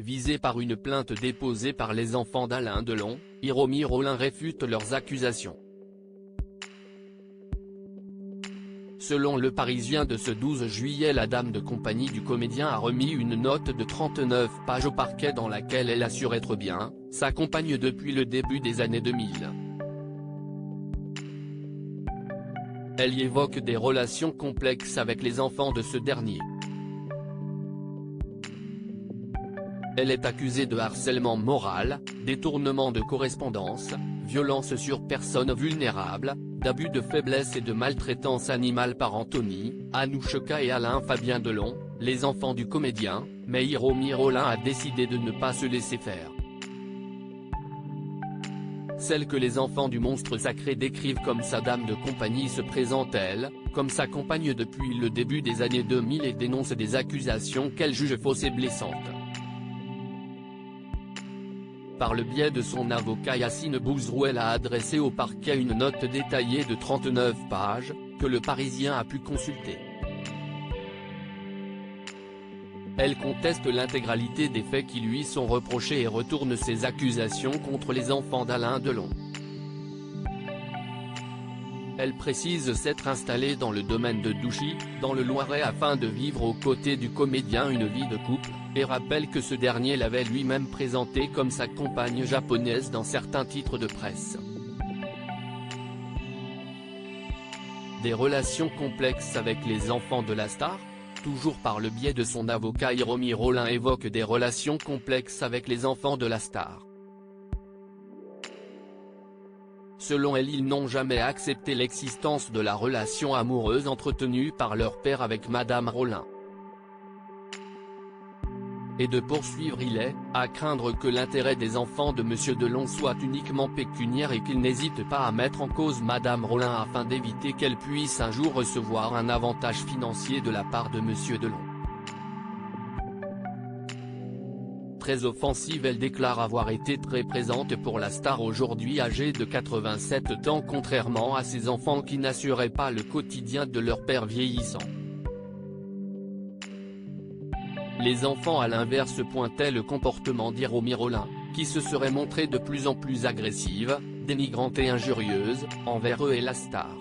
visée par une plainte déposée par les enfants d'Alain Delon, Hiromi Rollin réfute leurs accusations. Selon Le Parisien de ce 12 juillet, la dame de compagnie du comédien a remis une note de 39 pages au parquet dans laquelle elle assure être bien sa compagne depuis le début des années 2000. Elle y évoque des relations complexes avec les enfants de ce dernier. Elle est accusée de harcèlement moral, détournement de correspondance, violence sur personnes vulnérables, d'abus de faiblesse et de maltraitance animale par Anthony, Anouchka et Alain Fabien Delon, les enfants du comédien, mais Hiromi Rollin a décidé de ne pas se laisser faire. Celle que les enfants du monstre sacré décrivent comme sa dame de compagnie se présente elle, comme sa compagne depuis le début des années 2000 et dénonce des accusations qu'elle juge fausses et blessantes. Par le biais de son avocat Yacine Bouzrou, elle a adressé au parquet une note détaillée de 39 pages, que Le Parisien a pu consulter. Elle conteste l'intégralité des faits qui lui sont reprochés et retourne ses accusations contre les enfants d'Alain Delon. Elle précise s'être installée dans le domaine de Douchy, dans le Loiret afin de vivre aux côtés du comédien une vie de couple, et rappelle que ce dernier l'avait lui-même présentée comme sa compagne japonaise dans certains titres de presse. Des relations complexes avec les enfants de la star ? Toujours par le biais de son avocat, Hiromi Rollin évoque des relations complexes avec les enfants de la star. Selon elle, ils n'ont jamais accepté l'existence de la relation amoureuse entretenue par leur père avec Madame Rollin. Et de poursuivre, il est à craindre que l'intérêt des enfants de Monsieur Delon soit uniquement pécuniaire et qu'il n'hésite pas à mettre en cause Madame Rollin afin d'éviter qu'elle puisse un jour recevoir un avantage financier de la part de Monsieur Delon. Très offensive, elle déclare avoir été très présente pour la star aujourd'hui âgée de 87 ans, contrairement à ses enfants qui n'assuraient pas le quotidien de leur père vieillissant. Les enfants à l'inverse pointaient le comportement d'Hiromi Rollin, qui se serait montrée de plus en plus agressive, dénigrante et injurieuse, envers eux et la star.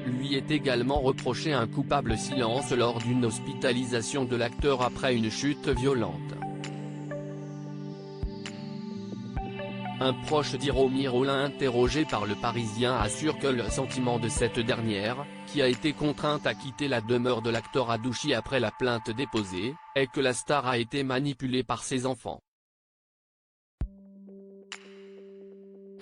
Lui est également reproché un coupable silence lors d'une hospitalisation de l'acteur après une chute violente. Un proche d'Hiromi Rollin interrogé par Le Parisien assure que le sentiment de cette dernière, qui a été contrainte à quitter la demeure de l'acteur à Douchy après la plainte déposée, est que la star a été manipulée par ses enfants.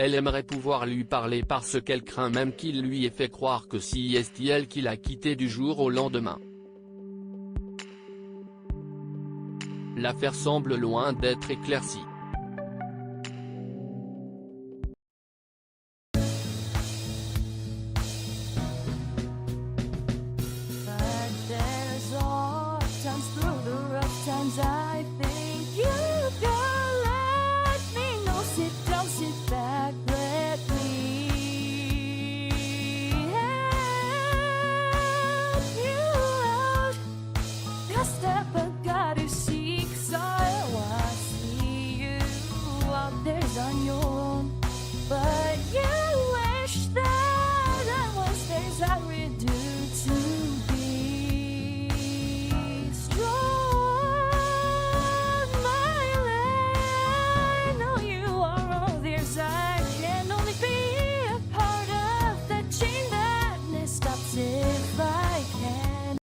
Elle aimerait pouvoir lui parler parce qu'elle craint même qu'il lui ait fait croire que c'est elle qui l'a quitté du jour au lendemain. L'affaire semble loin d'être éclaircie.